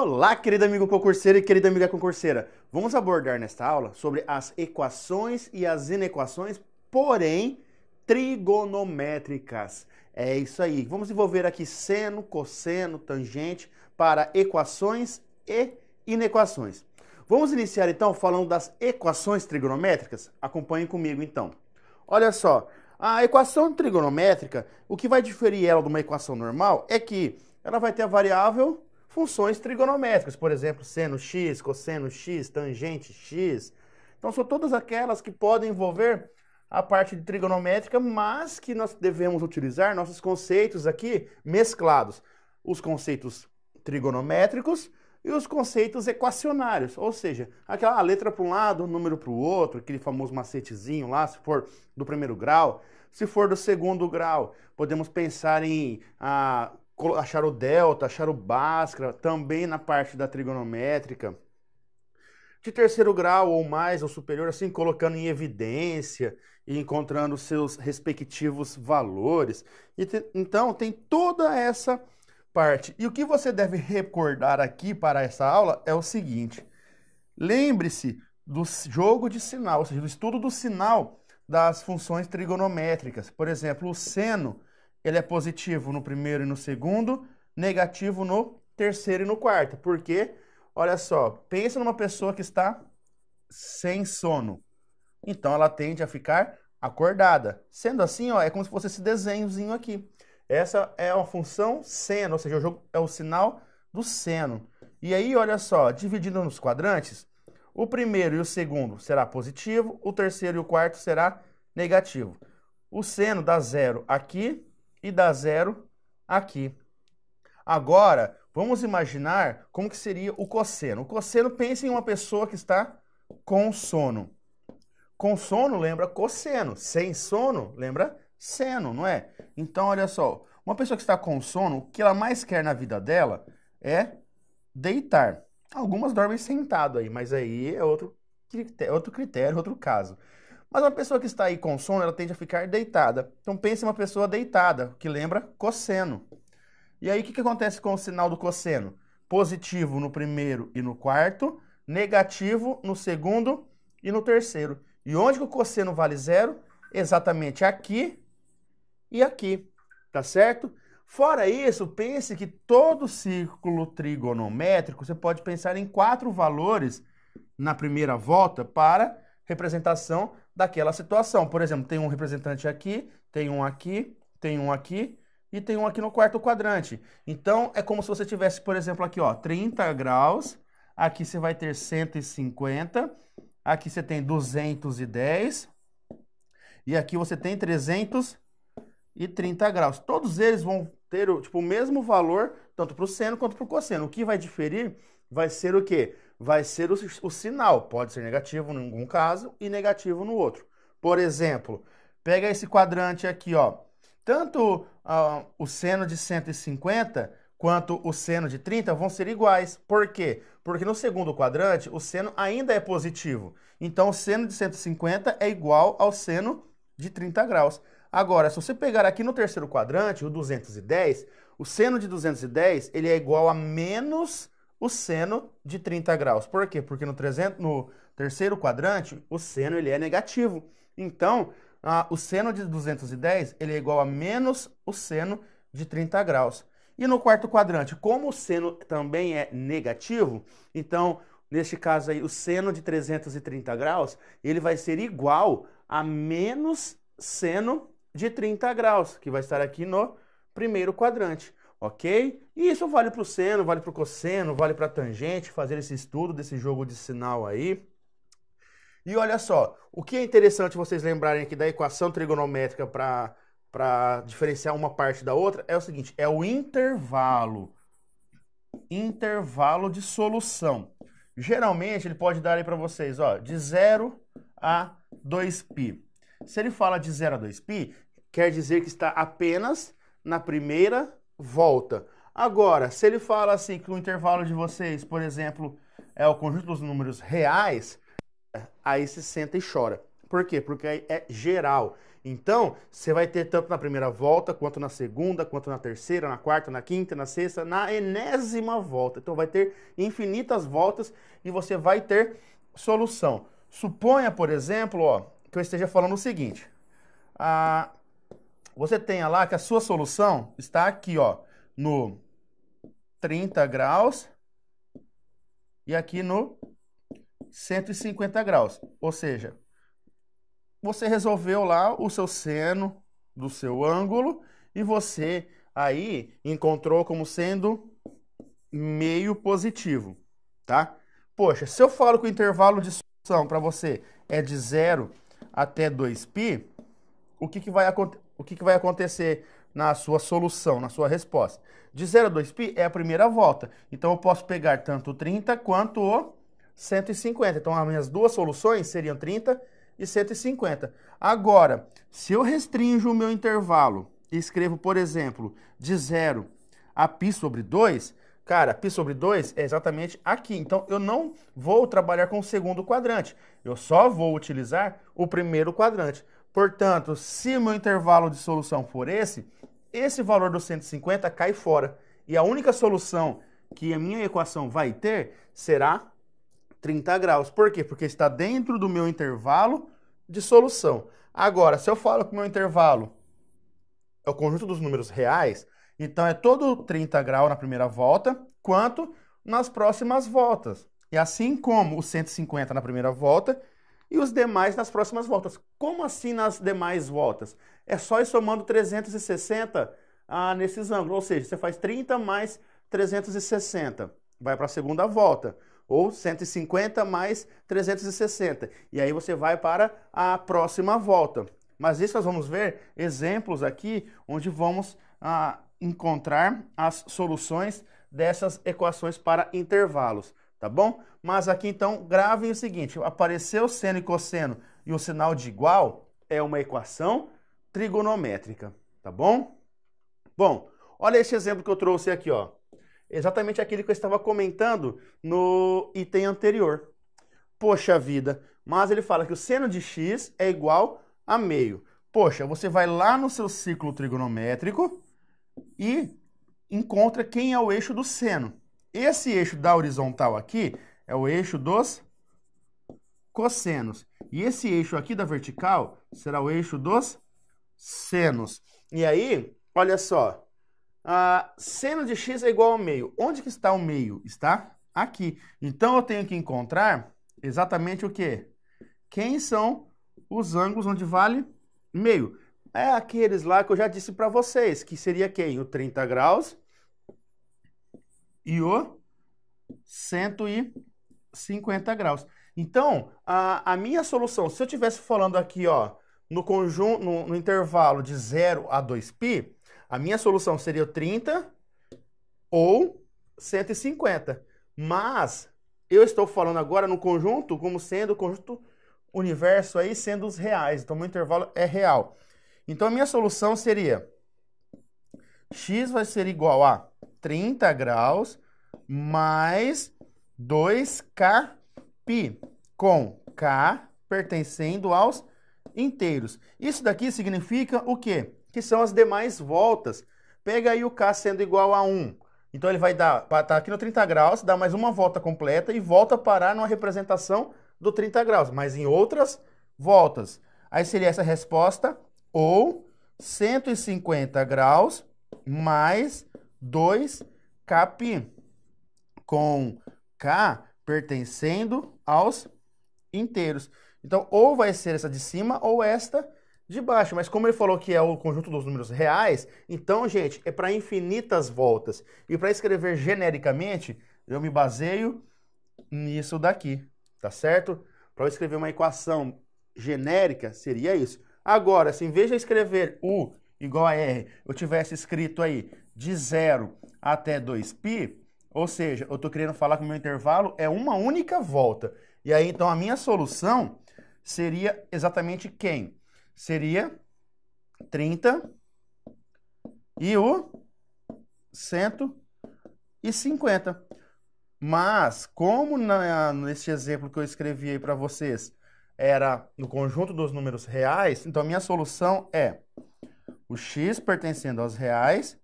Olá, querido amigo concurseiro e querida amiga concurseira. Vamos abordar nesta aula sobre as equações e as inequações, porém trigonométricas. É isso aí. Vamos desenvolver aqui seno, cosseno, tangente para equações e inequações. Vamos iniciar então falando das equações trigonométricas? Acompanhem comigo então. Olha só, a equação trigonométrica, o que vai diferir ela de uma equação normal é que ela vai ter a variável funções trigonométricas, por exemplo, seno x, cosseno x, tangente x. Então, são todas aquelas que podem envolver a parte de trigonométrica, mas que nós devemos utilizar nossos conceitos aqui mesclados. Os conceitos trigonométricos e os conceitos equacionários, ou seja, aquela letra para um lado, número para o outro, aquele famoso macetezinho lá, se for do primeiro grau. Se for do segundo grau, podemos pensar em achar o delta, achar o Bhaskara, também na parte da trigonométrica. De terceiro grau ou mais, ou superior, assim, colocando em evidência e encontrando seus respectivos valores. Então, tem toda essa parte. E o que você deve recordar aqui para essa aula é o seguinte. Lembre-se do jogo de sinal, ou seja, do estudo do sinal das funções trigonométricas. Por exemplo, o seno, ele é positivo no primeiro e no segundo, negativo no terceiro e no quarto. Por quê? Olha só, pensa numa pessoa que está sem sono. Então, ela tende a ficar acordada. Sendo assim, ó, é como se fosse esse desenhozinho aqui. Essa é a função seno, ou seja, o jogo é o sinal do seno. E aí, olha só, dividindo nos quadrantes, o primeiro e o segundo será positivo, o terceiro e o quarto será negativo. O seno dá zero aqui e dá zero aqui. Agora, vamos imaginar como que seria o cosseno. O cosseno, pense em uma pessoa que está com sono. Com sono lembra cosseno, sem sono lembra seno, não é? Então, olha só, uma pessoa que está com sono, o que ela mais quer na vida dela é deitar. Algumas dormem sentado aí, mas aí é outro critério, outro caso. Mas uma pessoa que está aí com sono, ela tende a ficar deitada. Então pense em uma pessoa deitada, que lembra cosseno. E aí o que acontece com o sinal do cosseno? Positivo no primeiro e no quarto, negativo no segundo e no terceiro. E onde que o cosseno vale zero? Exatamente aqui e aqui, tá certo? Fora isso, pense que todo círculo trigonométrico, você pode pensar em 4 valores na primeira volta para representação daquela situação. Por exemplo, tem um representante aqui, tem um aqui, tem um aqui e tem um aqui no quarto quadrante. Então, é como se você tivesse, por exemplo, aqui, ó, 30 graus, aqui você vai ter 150, aqui você tem 210 e aqui você tem 330 graus. Todos eles vão ter tipo, o mesmo valor, tanto para o seno quanto para o cosseno. O que vai diferir vai ser o quê? Vai ser o sinal. Pode ser negativo em algum caso e negativo no outro. Por exemplo, pega esse quadrante aqui, ó. Tanto o seno de 150 quanto o seno de 30 vão ser iguais. Por quê? Porque no segundo quadrante, o seno ainda é positivo. Então, o seno de 150 é igual ao seno de 30 graus. Agora, se você pegar aqui no terceiro quadrante, o 210, o seno de 210 ele é igual a menos o seno de 30 graus. Por quê? Porque no terceiro quadrante, o seno ele é negativo. Então, o seno de 210 ele é igual a menos o seno de 30 graus. E no quarto quadrante, como o seno também é negativo, então, neste caso aí, o seno de 330 graus, ele vai ser igual a menos seno de 30 graus, que vai estar aqui no primeiro quadrante, ok? E isso vale para o seno, vale para o cosseno, vale para a tangente, fazer esse estudo desse jogo de sinal aí. E olha só, o que é interessante vocês lembrarem aqui da equação trigonométrica para diferenciar uma parte da outra é o seguinte, é o intervalo de solução. Geralmente ele pode dar aí para vocês, ó, de 0 a 2π. Se ele fala de 0 a 2π, quer dizer que está apenas na primeira volta. Agora, se ele fala assim que o intervalo de vocês, por exemplo, é o conjunto dos números reais, aí se senta e chora. Por quê? Porque aí é geral. Então, você vai ter tanto na primeira volta, quanto na segunda, quanto na terceira, na quarta, na quinta, na sexta, na enésima volta. Então, vai ter infinitas voltas e você vai ter solução. Suponha, por exemplo, ó, que eu esteja falando o seguinte. Você tenha lá que a sua solução está aqui, ó, no 30 graus e aqui no 150 graus. Ou seja, você resolveu lá o seu seno do seu ângulo e você aí encontrou como sendo meio positivo, tá? Poxa, se eu falo que o intervalo de solução para você é de 0 até 2π, o que vai acontecer na sua solução, na sua resposta? De 0 a 2π é a primeira volta. Então, eu posso pegar tanto o 30 quanto o 150. Então, as minhas duas soluções seriam 30 e 150. Agora, se eu restringo o meu intervalo e escrevo, por exemplo, de 0 a π sobre 2, cara, π sobre 2 é exatamente aqui. Então, eu não vou trabalhar com o segundo quadrante. Eu só vou utilizar o primeiro quadrante. Portanto, se o meu intervalo de solução for esse valor do 150 cai fora. E a única solução que a minha equação vai ter será 30 graus. Por quê? Porque está dentro do meu intervalo de solução. Agora, se eu falo que o meu intervalo é o conjunto dos números reais, então é todo 30 graus na primeira volta, quanto nas próximas voltas. E assim como o 150 na primeira volta e os demais nas próximas voltas. Como assim nas demais voltas? É só ir somando 360 nesses ângulos. Ou seja, você faz 30 mais 360. Vai para a segunda volta. Ou 150 mais 360. E aí você vai para a próxima volta. Mas isso nós vamos ver exemplos aqui onde vamos encontrar as soluções dessas equações para intervalos. Tá bom? Mas aqui então gravem o seguinte, apareceu seno e cosseno e o sinal de igual é uma equação trigonométrica, tá bom? Bom, olha esse exemplo que eu trouxe aqui, ó. Exatamente aquele que eu estava comentando no item anterior. Poxa vida, mas ele fala que o seno de x é igual a meio. Poxa, você vai lá no seu círculo trigonométrico e encontra quem é o eixo do seno. Esse eixo da horizontal aqui é o eixo dos cossenos. E esse eixo aqui da vertical será o eixo dos senos. E aí, olha só. Seno de x é igual ao meio. Onde que está o meio? Está aqui. Então, eu tenho que encontrar exatamente o quê? Quem são os ângulos onde vale meio? É aqueles lá que eu já disse para vocês, que seria quem? O 30 graus e o 150 graus. Então, a minha solução, se eu estivesse falando aqui, ó, no conjunto, no intervalo de 0 a 2π, a minha solução seria o 30 ou 150. Mas eu estou falando agora no conjunto como sendo o conjunto universo aí sendo os reais. Então, meu intervalo é real. Então, a minha solução seria x vai ser igual a 30 graus mais 2kπ, com k pertencendo aos inteiros. Isso daqui significa o quê? Que são as demais voltas. Pega aí o k sendo igual a 1. Então, ele vai estar aqui no 30 graus, dá mais uma volta completa e volta a parar numa representação do 30 graus, mas em outras voltas. Aí seria essa resposta, ou 150 graus mais 2kπ, com k pertencendo aos inteiros. Então, ou vai ser essa de cima ou esta de baixo. Mas como ele falou que é o conjunto dos números reais, então, gente, é para infinitas voltas. E para escrever genericamente, eu me baseio nisso daqui, tá certo? Para eu escrever uma equação genérica, seria isso. Agora, se em vez de escrever U igual a R, eu tivesse escrito aí de 0 até 2π, ou seja, eu estou querendo falar que o meu intervalo é uma única volta. E aí, então, a minha solução seria exatamente quem? Seria 30 e o 150. Mas, como nesse exemplo que eu escrevi aí para vocês, era no conjunto dos números reais, então a minha solução é o x pertencendo aos reais,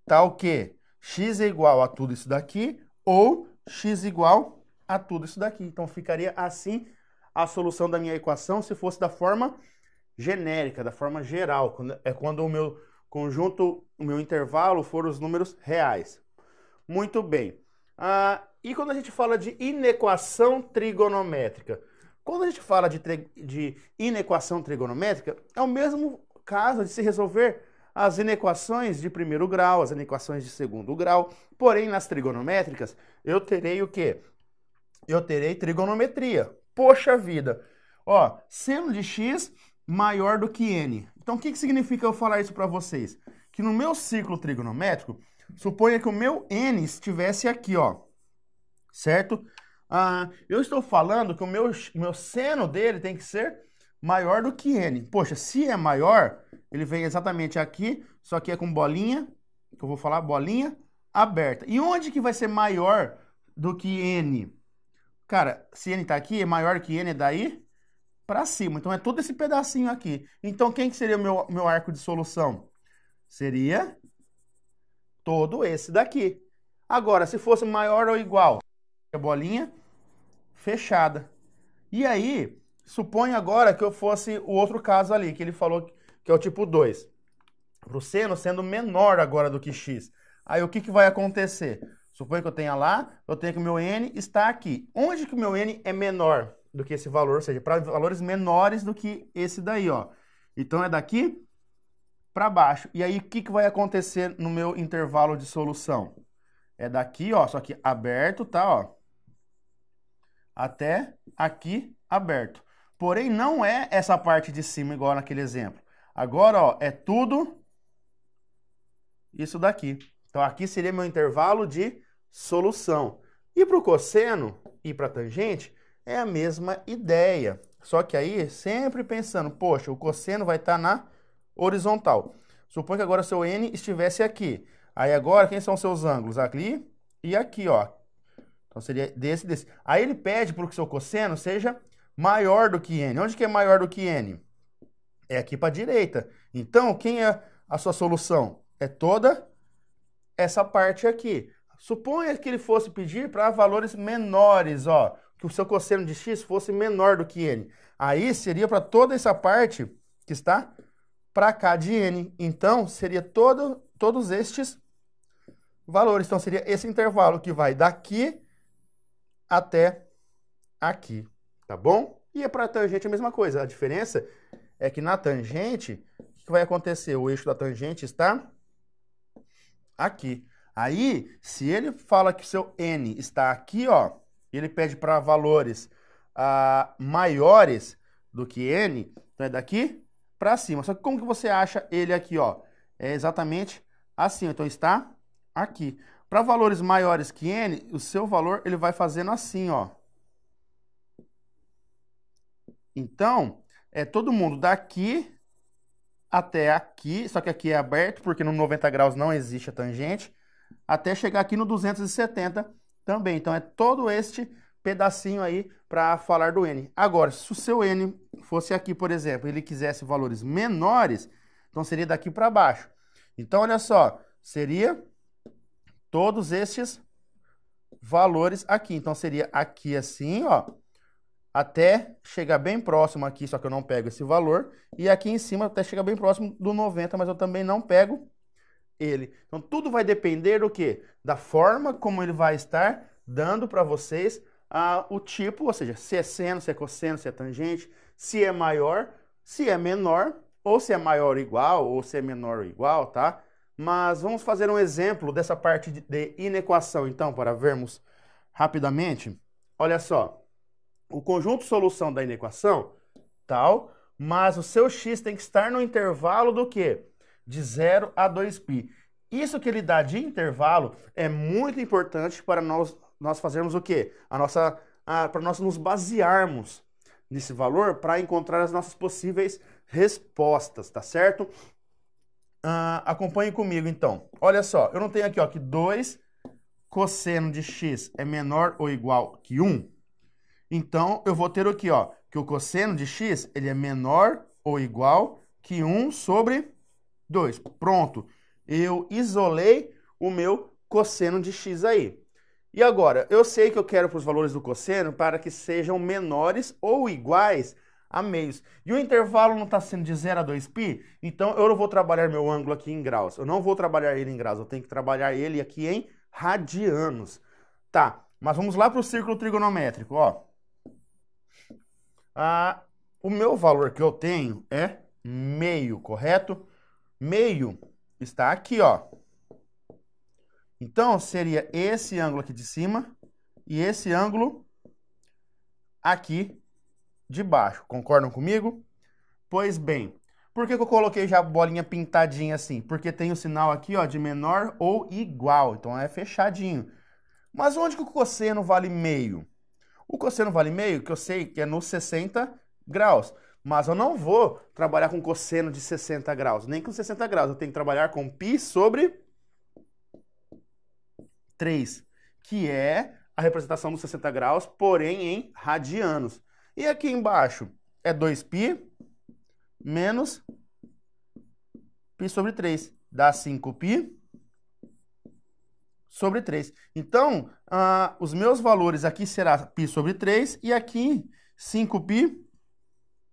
tal que x é igual a tudo isso daqui, ou x igual a tudo isso daqui. Então ficaria assim a solução da minha equação se fosse da forma genérica, da forma geral, quando o meu conjunto, o meu intervalo for os números reais. Muito bem. E quando a gente fala de inequação trigonométrica? Quando a gente fala de inequação trigonométrica, é o mesmo caso de se resolver as inequações de primeiro grau, as inequações de segundo grau, porém nas trigonométricas eu terei o quê? Eu terei trigonometria. Poxa vida! Ó, seno de x maior do que n. Então o que significa eu falar isso para vocês? Que no meu círculo trigonométrico, suponha que o meu n estivesse aqui, ó, certo? Eu estou falando que o meu seno dele tem que ser maior do que n. Poxa, se é maior, ele vem exatamente aqui, só que é com bolinha, que eu vou falar bolinha aberta. E onde que vai ser maior do que n? Cara, se n tá aqui, é maior que n, é daí para cima. Então é todo esse pedacinho aqui. Então quem que seria o meu arco de solução? Seria todo esse daqui. Agora, se fosse maior ou igual, a bolinha fechada. E aí, suponha agora que eu fosse o outro caso ali, que ele falou que é o tipo 2. Para o seno sendo menor agora do que x. Aí o que vai acontecer? Suponha que eu tenha lá, eu tenho que o meu n está aqui. Onde que o meu n é menor do que esse valor? Ou seja, para valores menores do que esse daí, ó. Então é daqui para baixo. E aí o que vai acontecer no meu intervalo de solução? É daqui, ó, só que aberto, tá, ó, até aqui aberto. Porém, não é essa parte de cima igual naquele exemplo. Agora, ó, é tudo isso daqui. Então, aqui seria meu intervalo de solução. E para o cosseno e para a tangente, é a mesma ideia. Só que aí, sempre pensando, poxa, o cosseno vai estar na horizontal. Suponha que agora seu n estivesse aqui. Aí agora, quem são seus ângulos? Ali e aqui, ó. Então, seria desse, desse. Aí ele pede para que o seu cosseno seja maior do que n. Onde que é maior do que n? É aqui para a direita. Então, quem é a sua solução? É toda essa parte aqui. Suponha que ele fosse pedir para valores menores, ó. Que o seu cosseno de x fosse menor do que n. Aí seria para toda essa parte que está para cá de n. Então, seria todos estes valores. Então, seria esse intervalo que vai daqui até aqui, tá bom? E para a tangente a mesma coisa. A diferença é que na tangente, o que vai acontecer? O eixo da tangente está aqui. Aí, se ele fala que seu n está aqui, ó, ele pede para valores maiores do que n, então é daqui para cima. Só que como que você acha ele aqui, ó? É exatamente assim, então está aqui. Para valores maiores que n, o seu valor ele vai fazendo assim, ó. Então, é todo mundo daqui até aqui, só que aqui é aberto, porque no 90 graus não existe a tangente, até chegar aqui no 270 também. Então, é todo este pedacinho aí para falar do n. Agora, se o seu n fosse aqui, por exemplo, ele quisesse valores menores, então seria daqui para baixo. Então, olha só, seria todos estes valores aqui. Então, seria aqui assim, ó, até chegar bem próximo aqui, só que eu não pego esse valor. E aqui em cima até chegar bem próximo do 90, mas eu também não pego ele. Então, tudo vai depender do quê? Da forma como ele vai estar dando para vocês o tipo, ou seja, se é seno, se é cosseno, se é tangente, se é maior, se é menor, ou se é maior ou igual, ou se é menor ou igual, tá? Mas vamos fazer um exemplo dessa parte de inequação, então, para vermos rapidamente. Olha só, o conjunto solução da inequação, tal, mas o seu x tem que estar no intervalo do quê? De 0 a 2π. Isso que ele dá de intervalo é muito importante para nós fazermos o quê? Para nós nos basearmos nesse valor para encontrar as nossas possíveis respostas, tá certo? Acompanhe comigo, então. Olha só, eu não tenho aqui, ó, que 2 cosseno de x é menor ou igual que 1? Então, eu vou ter aqui, ó, que o cosseno de x, ele é menor ou igual que 1 sobre 2. Pronto. Eu isolei o meu cosseno de x aí. E agora, eu sei que eu quero para os valores do cosseno para que sejam menores ou iguais a meios. E o intervalo não está sendo de 0 a 2π, então eu não vou trabalhar meu ângulo aqui em graus. Eu não vou trabalhar ele em graus, eu tenho que trabalhar ele aqui em radianos. Tá, mas vamos lá para o círculo trigonométrico, ó. O meu valor que eu tenho é meio, correto? Meio está aqui, ó. Então, seria esse ângulo aqui de cima e esse ângulo aqui de baixo. Concordam comigo? Pois bem, por que eu coloquei já a bolinha pintadinha assim? Porque tem o sinal aqui, ó, de menor ou igual. Então, é fechadinho. Mas onde que o cosseno vale meio? O cosseno vale meio, que eu sei que é nos 60 graus. Mas eu não vou trabalhar com cosseno de 60 graus, nem com 60 graus. Eu tenho que trabalhar com π sobre 3, que é a representação dos 60 graus, porém em radianos. E aqui embaixo é 2π menos π sobre 3. Dá 5π sobre 3. Então, os meus valores aqui será π sobre 3 e aqui 5π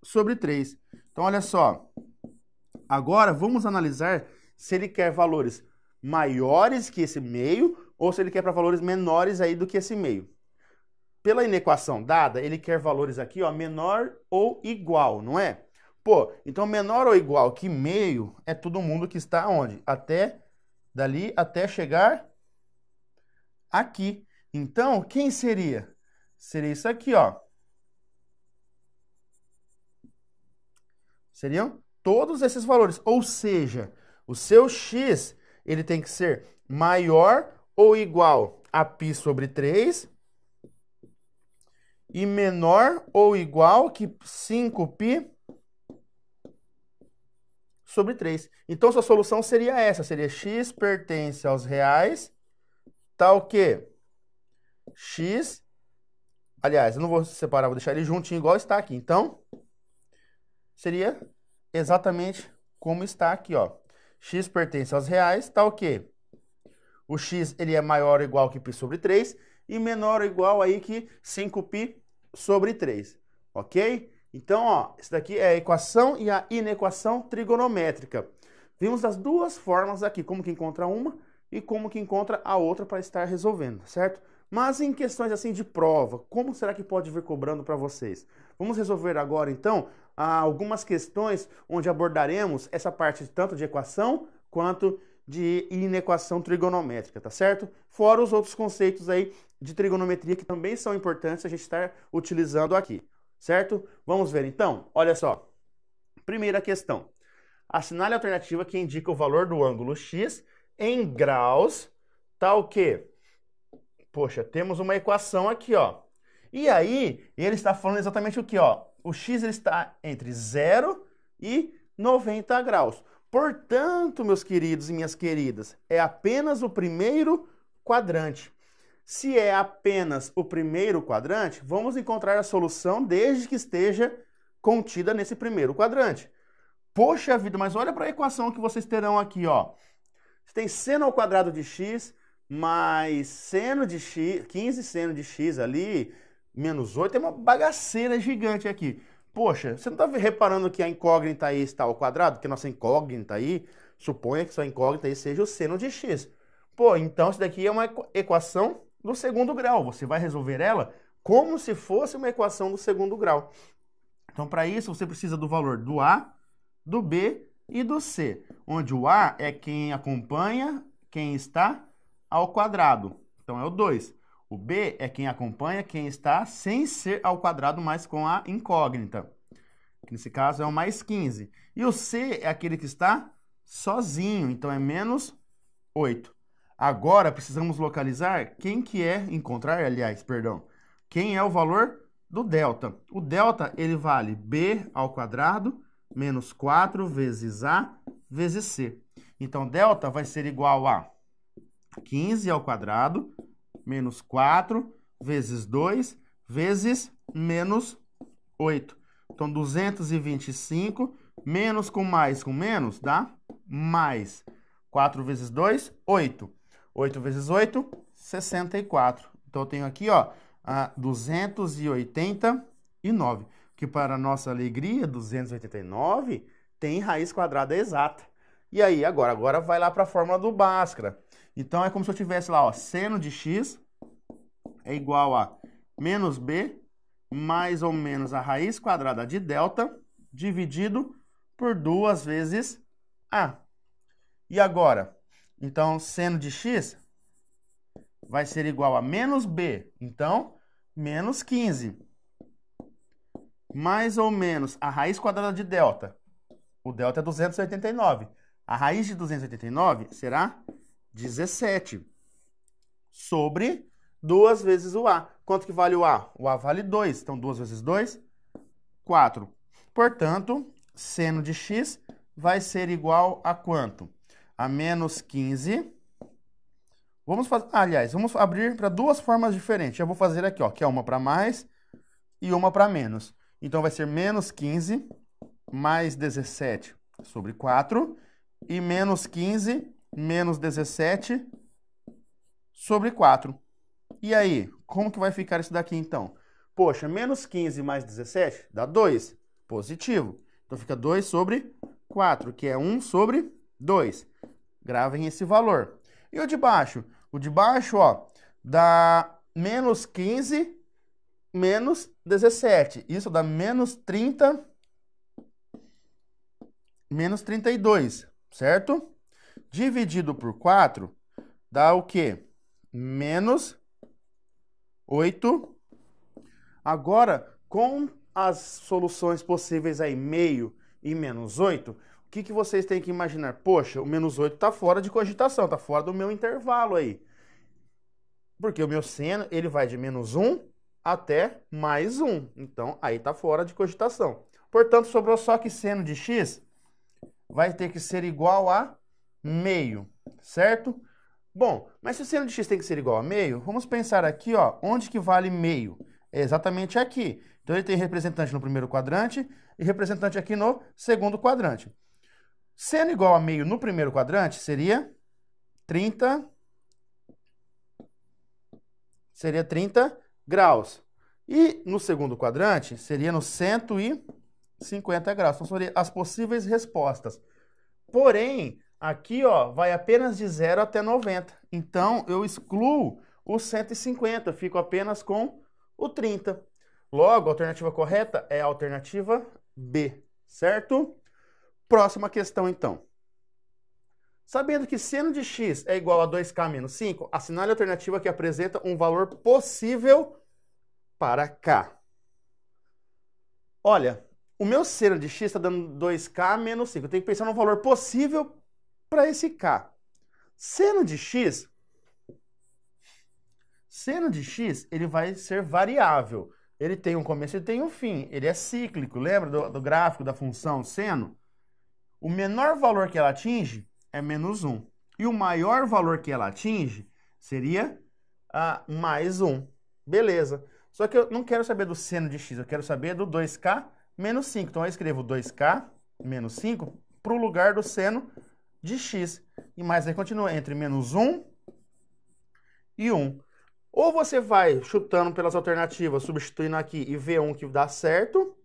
sobre 3. Então, olha só. Agora, vamos analisar se ele quer valores maiores que esse meio ou se ele quer para valores menores aí do que esse meio. Pela inequação dada, ele quer valores aqui, ó, menor ou igual, não é? Pô, então menor ou igual que meio é todo mundo que está onde? Dali até chegar aqui. Então, quem seria? Seria isso aqui, ó. Seriam todos esses valores. Ou seja, o seu x, ele tem que ser maior ou igual a π sobre 3 e menor ou igual que 5π sobre 3. Então, sua solução seria essa. Seria x pertence aos reais, tal que x... Aliás, eu não vou separar, vou deixar ele juntinho igual está aqui. Então, seria exatamente como está aqui, ó. X pertence aos reais, tal que o x ele é maior ou igual que π sobre 3 e menor ou igual aí que 5π sobre 3, ok? Então, ó, isso daqui é a equação e a inequação trigonométrica. Vimos das duas formas aqui, como que encontra uma e como que encontra a outra para estar resolvendo, certo? Mas em questões assim de prova, como será que pode vir cobrando para vocês? Vamos resolver agora, então, algumas questões onde abordaremos essa parte tanto de equação quanto de inequação trigonométrica, tá certo? Fora os outros conceitos aí de trigonometria que também são importantes a gente estar utilizando aqui, certo? Vamos ver então? Olha só. Primeira questão. Assinale a alternativa que indica o valor do ângulo x em graus, tal que... Poxa, temos uma equação aqui, ó. E aí, ele está falando exatamente o que, ó? O x ele está entre 0 e 90 graus. Portanto, meus queridos e minhas queridas, é apenas o primeiro quadrante. Se é apenas o primeiro quadrante, vamos encontrar a solução desde que esteja contida nesse primeiro quadrante. Poxa vida, mas olha para a equação que vocês terão aqui, ó. Você tem seno ao quadrado de x mais seno de x, 15 seno de x ali, menos 8, é uma bagaceira gigante aqui. Poxa, você não está reparando que a incógnita aí está ao quadrado? Que a nossa incógnita aí, suponha que sua incógnita aí seja o seno de x. Pô, então isso daqui é uma equação do segundo grau. Você vai resolver ela como se fosse uma equação do segundo grau. Então, para isso, você precisa do valor do A, do B e do C. Onde o A é quem acompanha quem está ao quadrado. Então, é o 2. O B é quem acompanha quem está sem ser ao quadrado, mas com a incógnita. Que nesse caso é o mais 15. E o C é aquele que está sozinho, então é menos 8. Agora precisamos localizar quem que é, encontrar, aliás, perdão, quem é o valor do delta. O delta, ele vale B ao quadrado menos 4 vezes A vezes C. Então, delta vai ser igual a 15 ao quadrado menos 4 vezes 2 vezes menos 8. Então, 225 menos com menos dá mais. 4 vezes 2, 8. 8 vezes 8, 64. Então, eu tenho aqui, ó, 289. Que, para nossa alegria, 289 tem raiz quadrada exata. E aí, agora vai lá para a fórmula do Bhaskara. Então, é como se eu tivesse lá, ó, seno de x é igual a menos b mais ou menos a raiz quadrada de delta dividido por 2 vezes a. E agora? Então, seno de x vai ser igual a menos b. Então, menos 15. Mais ou menos a raiz quadrada de delta. O delta é 289. A raiz de 289 será 17 sobre 2 vezes o A. Quanto que vale o A? O A vale 2. Então, 2 vezes 2, 4. Portanto, seno de x vai ser igual a quanto? A menos 15. Vamos abrir para duas formas diferentes. Eu vou fazer aqui, ó, que é uma para mais e uma para menos. Então, vai ser menos 15 mais 17 sobre 4 e menos 15 menos 17 sobre 4. E aí, como que vai ficar isso daqui, então? Poxa, menos 15 mais 17 dá 2, positivo. Então, fica 2 sobre 4, que é 1 sobre 2. Gravem esse valor. E o de baixo? O de baixo, ó, dá menos 15 menos 17. Isso dá menos 30, menos 32, certo? Dividido por 4 dá o quê? Menos 8. Agora, com as soluções possíveis aí, meio e menos 8, o que vocês têm que imaginar? Poxa, o menos 8 está fora de cogitação, está fora do meu intervalo aí. Porque o meu seno, ele vai de menos 1 até mais 1. Então, aí está fora de cogitação. Portanto, sobrou só que seno de x vai ter que ser igual a meio, certo? Bom, mas se o seno de x tem que ser igual a meio, vamos pensar aqui, ó, onde que vale meio? É exatamente aqui. Então, ele tem representante no primeiro quadrante e representante aqui no segundo quadrante. Seno igual a meio no primeiro quadrante seria 30 graus. E no segundo quadrante seria no 150 graus. Então, seriam as possíveis respostas. Porém, aqui, ó, vai apenas de 0 até 90. Então, eu excluo o 150, fico apenas com o 30. Logo, a alternativa correta é a alternativa B, certo? Próxima questão, então. Sabendo que seno de x é igual a 2k menos 5, assinale a alternativa que apresenta um valor possível para k. Olha, o meu seno de x está dando 2k menos 5. Eu tenho que pensar no valor possível para esse k. Seno de x, ele vai ser variável. Ele tem um começo e tem um fim. Ele é cíclico. Lembra do gráfico da função seno? O menor valor que ela atinge é menos 1. E o maior valor que ela atinge seria mais 1. Beleza. Só que eu não quero saber do seno de x, eu quero saber do 2k menos 5. Então, eu escrevo 2k menos 5 para o lugar do seno de x. E mais aí continua entre menos 1 e 1. Ou você vai chutando pelas alternativas, substituindo aqui e vê um que dá certo.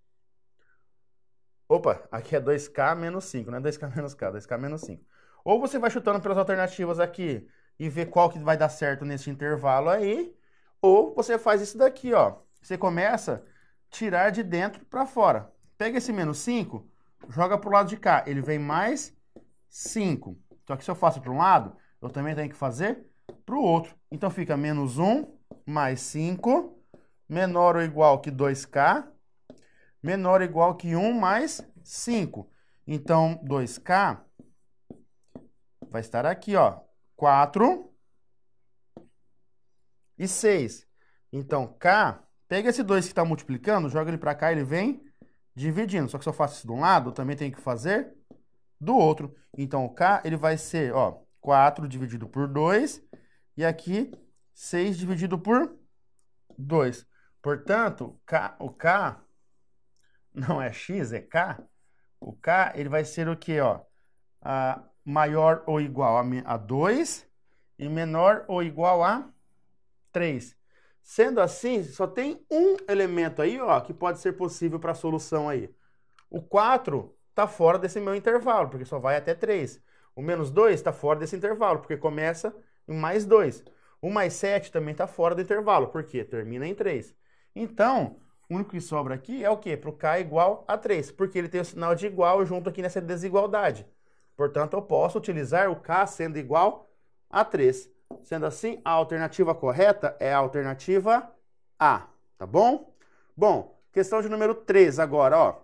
Opa, aqui é 2k menos 5, não é 2k menos k, 2k menos 5. Ou você vai chutando pelas alternativas aqui e vê qual que vai dar certo nesse intervalo aí. Ou você faz isso daqui, ó. Você começa a tirar de dentro para fora. Pega esse menos 5, joga para o lado de cá. Ele vem mais 5. Só que se eu faço para um lado, eu também tenho que fazer para o outro. Então, fica menos 1 mais 5, menor ou igual que 2k, menor ou igual que 1 mais 5. Então, 2k vai estar aqui, ó, 4 e 6. Então, k, pega esse 2 que está multiplicando, joga ele para cá, ele vem dividindo. Só que se eu faço isso de um lado, eu também tenho que fazer do outro. Então, o k, ele vai ser, ó, 4 dividido por 2, e aqui 6 dividido por 2. Portanto, o K não é X, é K. O K, ele vai ser o quê, ó? Maior ou igual a 2 e menor ou igual a 3. Sendo assim, só tem um elemento aí, ó, que pode ser possível para a solução aí. O 4 está fora desse meu intervalo, porque só vai até 3. O menos 2 está fora desse intervalo, porque começa em mais 2. O mais 7 também está fora do intervalo, porque termina em 3. Então, o único que sobra aqui é o quê? Para o K igual a 3, porque ele tem o sinal de igual junto aqui nessa desigualdade. Portanto, eu posso utilizar o K sendo igual a 3. Sendo assim, a alternativa correta é a alternativa A, tá bom? Bom, questão de número 3 agora, ó.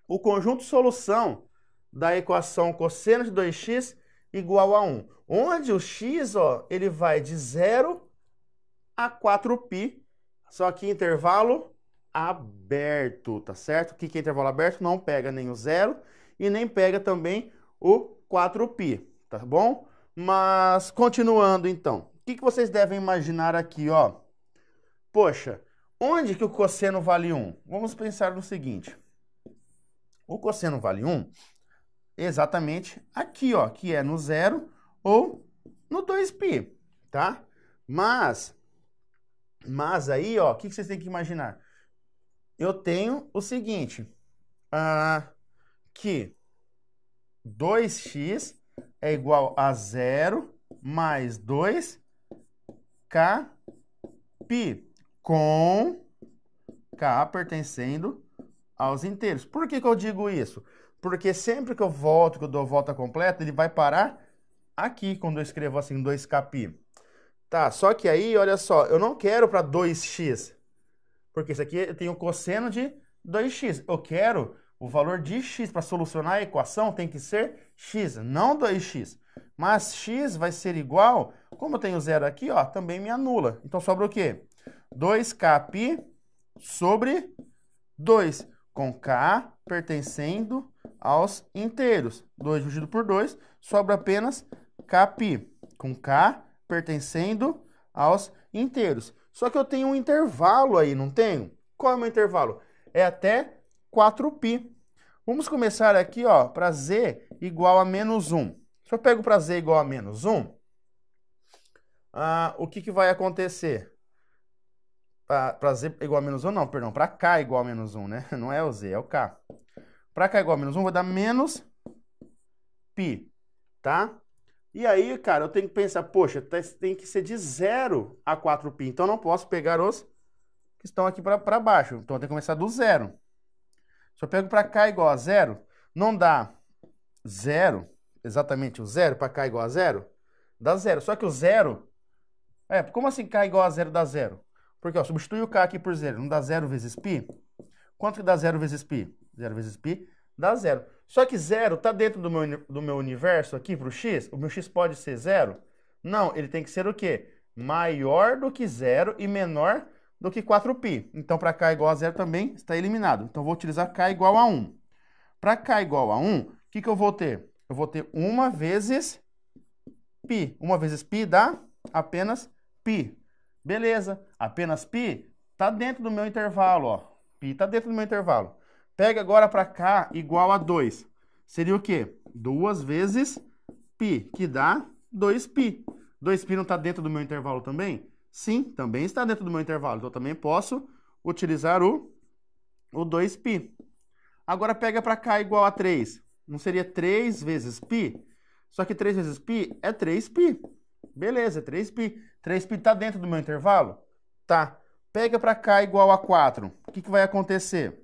O conjunto solução da equação cosseno de 2x igual a 1. Onde o x, ó, ele vai de 0 a 4π, só que intervalo aberto, tá certo? O que é intervalo aberto? Não pega nem o 0 e nem pega também o 4π, tá bom? Mas, continuando então, o que vocês devem imaginar aqui, ó? Poxa, onde que o cosseno vale 1? Vamos pensar no seguinte. O cosseno vale 1 exatamente aqui, ó, que é no 0 ou no 2π, tá? Mas aí, ó, o que vocês têm que imaginar? Eu tenho o seguinte, que 2x é igual a 0 mais 2kπ, com k pertencendo aos inteiros. Por que eu digo isso? Porque sempre que eu volto, que eu dou volta completa, ele vai parar aqui, quando eu escrevo assim, 2kπ. Tá, só que aí, olha só, eu não quero para 2x, porque isso aqui tem o cosseno de 2x. Eu quero o valor de x para solucionar a equação, tem que ser x, não 2x. Mas x vai ser igual, como eu tenho 0 aqui, ó, também me anula. Então sobra o quê? 2kπ sobre 2, com k pertencendo aos inteiros. 2 dividido por 2, sobra apenas kπ, com k pertencendo aos inteiros. Só que eu tenho um intervalo aí, não tenho? Qual é o meu intervalo? É até 4π. Vamos começar aqui, ó, para z igual a menos 1. Se eu pego para z igual a menos 1, o que vai acontecer? Para z igual a menos 1, não, perdão, para k igual a menos 1, né? Não é o z, é o k. Para k igual a menos 1, vai dar menos π, tá? E aí, cara, eu tenho que pensar, poxa, tem que ser de 0 a 4π, então eu não posso pegar os que estão aqui para baixo. Então eu tenho que começar do 0. Se eu pego para k igual a 0, não dá 0, exatamente o 0 para k igual a 0? Dá 0. Só que o 0... como assim k igual a 0 dá 0? Porque, ó, substitui o k aqui por 0, não dá 0 vezes π? Quanto que dá 0 vezes π? 0 vezes π dá 0. Só que 0 está dentro do meu universo aqui para o x? O meu x pode ser 0? Não, ele tem que ser o quê? Maior do que 0 e menor do que 4π. Então, para k igual a 0 também está eliminado. Então, vou utilizar k igual a 1. Para k igual a 1, o que eu vou ter? Eu vou ter 1 vezes π. 1 vezes π dá apenas π. Beleza. Apenas π está dentro do meu intervalo, ó. Π está dentro do meu intervalo. Pega agora para k igual a 2. Seria o quê? 2 vezes π, que dá 2π. 2π não está dentro do meu intervalo também? Sim, também está dentro do meu intervalo. Então, eu também posso utilizar o 2π. Agora, pega para k igual a 3. Não seria 3 vezes π? Só que 3 vezes π é 3π. Beleza, 3π. 3π está dentro do meu intervalo? Tá. Pega para k igual a 4. O que vai acontecer?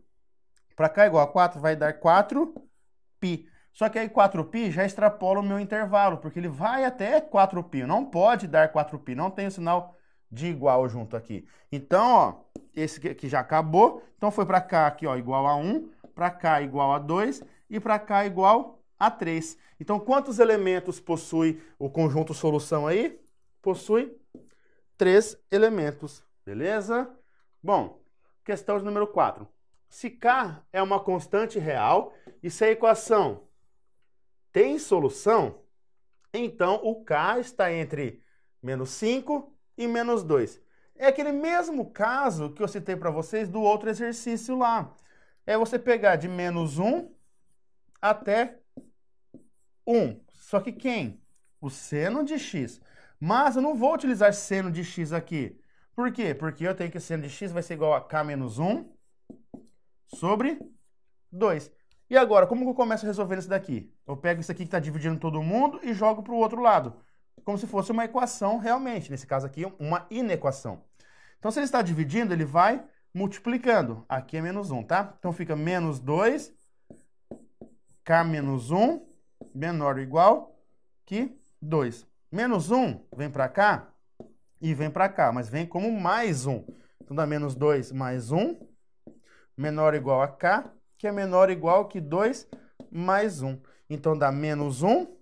Para k igual a 4 vai dar 4π. Só que aí 4π já extrapola o meu intervalo, porque ele vai até 4π. Não pode dar 4π, não tem o sinal de igual junto aqui. Então, ó, esse aqui já acabou. Então foi para k aqui, ó, igual a 1, para k igual a 2 e para k igual a 3. Então, quantos elementos possui o conjunto solução aí? Possui 3 elementos, beleza? Bom, questão de número 4. Se k é uma constante real e se a equação tem solução, então o k está entre menos 5 e menos 2. É aquele mesmo caso que eu citei para vocês do outro exercício lá. É você pegar de menos 1 até 1. Só que quem? O seno de x. Mas eu não vou utilizar seno de x aqui. Por quê? Porque eu tenho que seno de x vai ser igual a k menos 1 sobre 2. E agora, como que eu começo resolvendo isso daqui? Eu pego isso aqui que está dividindo todo mundo e jogo para o outro lado. Como se fosse uma equação realmente. Nesse caso aqui, uma inequação. Então, se ele está dividindo, ele vai multiplicando. Aqui é menos 1, tá? Então, fica menos 2, k menos 1, menor ou igual que 2. Menos 1 vem para cá e vem para cá, mas vem como mais 1. Então, dá menos 2 mais 1, menor ou igual a k, que é menor ou igual que 2 mais 1. Então, dá menos 1,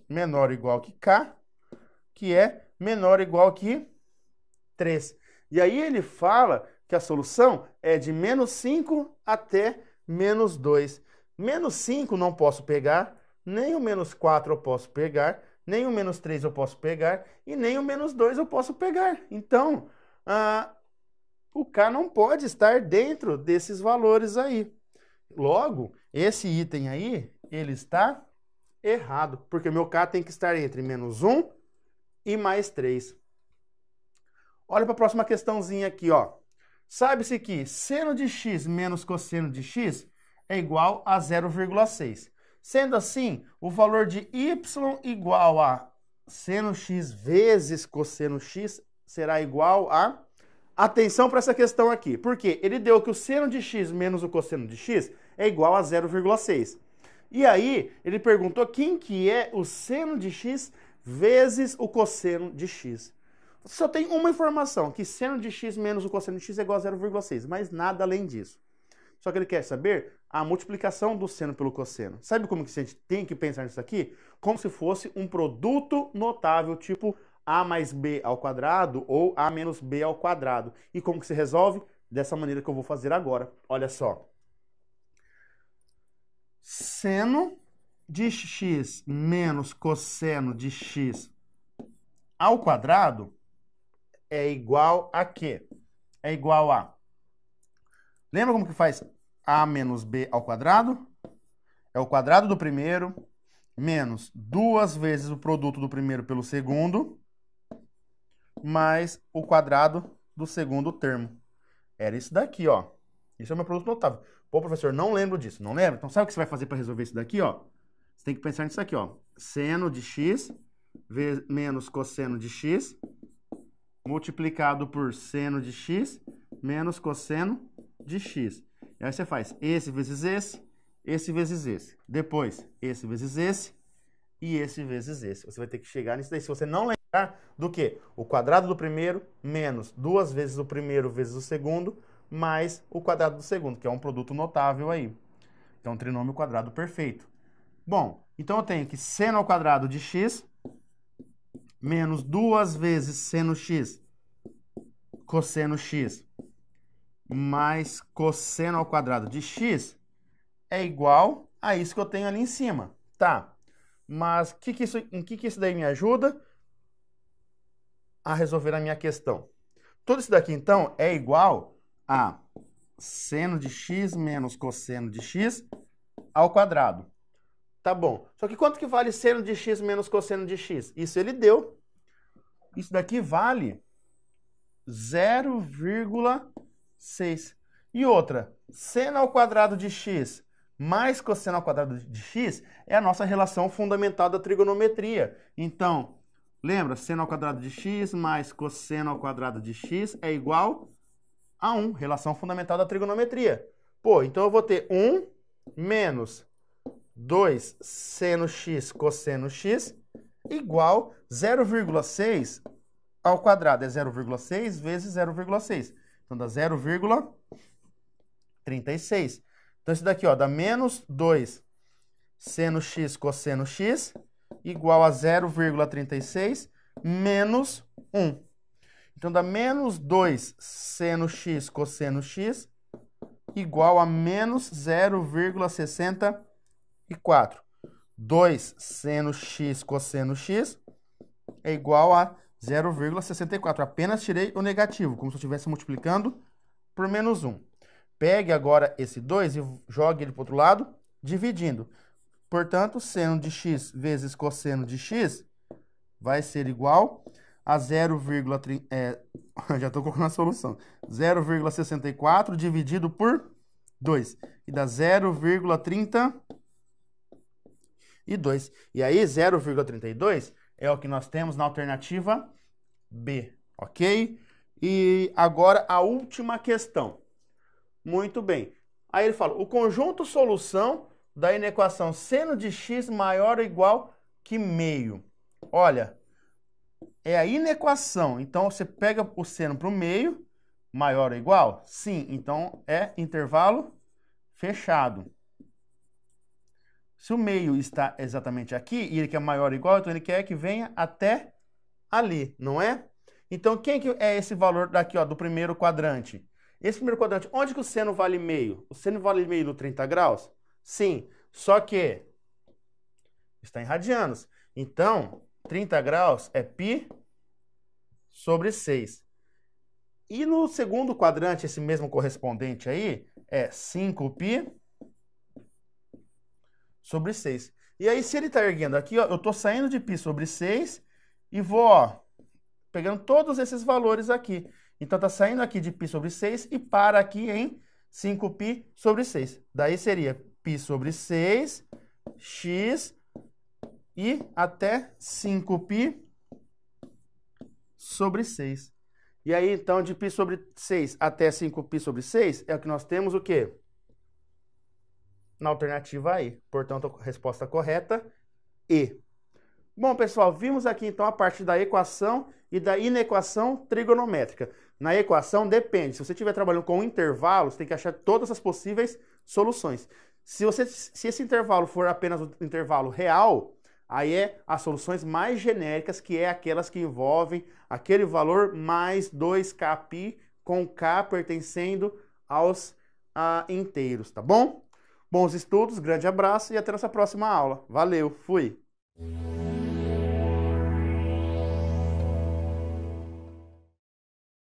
menor ou igual que k, que é menor ou igual que 3. E aí ele fala que a solução é de menos 5 até menos 2. Menos 5 não posso pegar, nem o menos 4 eu posso pegar, nem o menos 3 eu posso pegar, e nem o menos 2 eu posso pegar. Então, o K não pode estar dentro desses valores aí. Logo, esse item aí, ele está errado, porque meu K tem que estar entre menos 1 e mais 3. Olha para a próxima questãozinha aqui, ó. Sabe-se que seno de x menos cosseno de x é igual a 0,6. Sendo assim, o valor de y igual a seno x vezes cosseno x será igual a... Atenção para essa questão aqui, porque ele deu que o seno de x menos o cosseno de x é igual a 0,6. E aí, ele perguntou quem que é o seno de x vezes o cosseno de x. Só tem uma informação, que seno de x menos o cosseno de x é igual a 0,6, mas nada além disso. Só que ele quer saber a multiplicação do seno pelo cosseno. Sabe como que a gente tem que pensar nisso aqui? Como se fosse um produto notável, tipo a mais b ao quadrado ou a menos b ao quadrado. E como que se resolve? Dessa maneira que eu vou fazer agora. Olha só. Seno de x menos cosseno de x ao quadrado é igual a quê? É igual a... Lembra como que faz a menos b ao quadrado? É o quadrado do primeiro menos 2 vezes o produto do primeiro pelo segundo mais o quadrado do segundo termo. Era isso daqui, ó. Isso é o meu produto notável. Pô, professor, não lembro disso. Não lembra? Então, sabe o que você vai fazer para resolver isso daqui, ó? Você tem que pensar nisso aqui, ó. Seno de x menos cosseno de x multiplicado por seno de x menos cosseno de x. E aí você faz esse vezes esse vezes esse. Depois, esse vezes esse e esse vezes esse. Você vai ter que chegar nisso daí. Se você não lembrar do que? O quadrado do primeiro menos 2 vezes o primeiro vezes o segundo mais o quadrado do segundo, que é um produto notável aí. Então, trinômio quadrado perfeito. Bom, então eu tenho que seno ao quadrado de x menos 2 vezes seno x cosseno x mais cosseno ao quadrado de x é igual a isso que eu tenho ali em cima. Tá, mas em que isso daí me ajuda a resolver a minha questão? Tudo isso daqui, então, é igual a seno de x menos cosseno de x ao quadrado. Tá bom. Só que quanto que vale seno de x menos cosseno de x? Isso ele deu. Isso daqui vale 0,6. E outra, seno ao quadrado de x mais cosseno ao quadrado de x é a nossa relação fundamental da trigonometria. Então, lembra, seno ao quadrado de x mais cosseno ao quadrado de x é igual a 1, relação fundamental da trigonometria. Pô, então eu vou ter 1 menos 2 seno x cosseno x igual 0,6 ao quadrado. É 0,6 vezes 0,6. Então dá 0,36. Então isso daqui, ó, dá menos 2 seno x cosseno x igual a 0,36 menos 1. Então dá menos 2 seno x cosseno x igual a menos 0,64. 2 seno x cosseno x é igual a 0,64. Apenas tirei o negativo, como se eu estivesse multiplicando por menos 1. Pegue agora esse 2 e jogue ele para o outro lado, dividindo. Portanto, seno de x vezes cosseno de x vai ser igual a 0,30... já estou colocando a solução. 0,64 dividido por 2. E dá 0,32. E aí, 0,32 é o que nós temos na alternativa B, ok? E agora a última questão. Muito bem. Aí ele fala, o conjunto solução da inequação seno de x maior ou igual que meio. Olha, é a inequação. Então, você pega o seno para o meio, maior ou igual? Sim, então é intervalo fechado. Se o meio está exatamente aqui e ele quer maior ou igual, então ele quer que venha até ali, não é? Então, quem que é esse valor daqui, ó, do primeiro quadrante? Esse primeiro quadrante, onde que o seno vale meio? O seno vale meio no 30 graus? Sim, só que está em radianos. Então, 30 graus é π sobre 6. E no segundo quadrante, esse mesmo correspondente aí, é 5π sobre 6. E aí, se ele está erguendo aqui, ó, eu estou saindo de π sobre 6 e vou, ó, pegando todos esses valores aqui. Então, está saindo aqui de π sobre 6 e para aqui em 5π sobre 6. Daí seria π sobre 6, x e até 5π sobre 6. E aí, então, de π sobre 6 até 5π sobre 6 é o que nós temos o quê? Na alternativa aí. Portanto, a resposta correta, E. Bom, pessoal, vimos aqui então a parte da equação e da inequação trigonométrica. Na equação depende. Se você estiver trabalhando com intervalos, tem que achar todas as possíveis soluções. Se esse intervalo for apenas um intervalo real, aí é as soluções mais genéricas, que é aquelas que envolvem aquele valor mais 2kπ, com k pertencendo aos inteiros, tá bom? Bons estudos, grande abraço e até nossa próxima aula. Valeu, fui!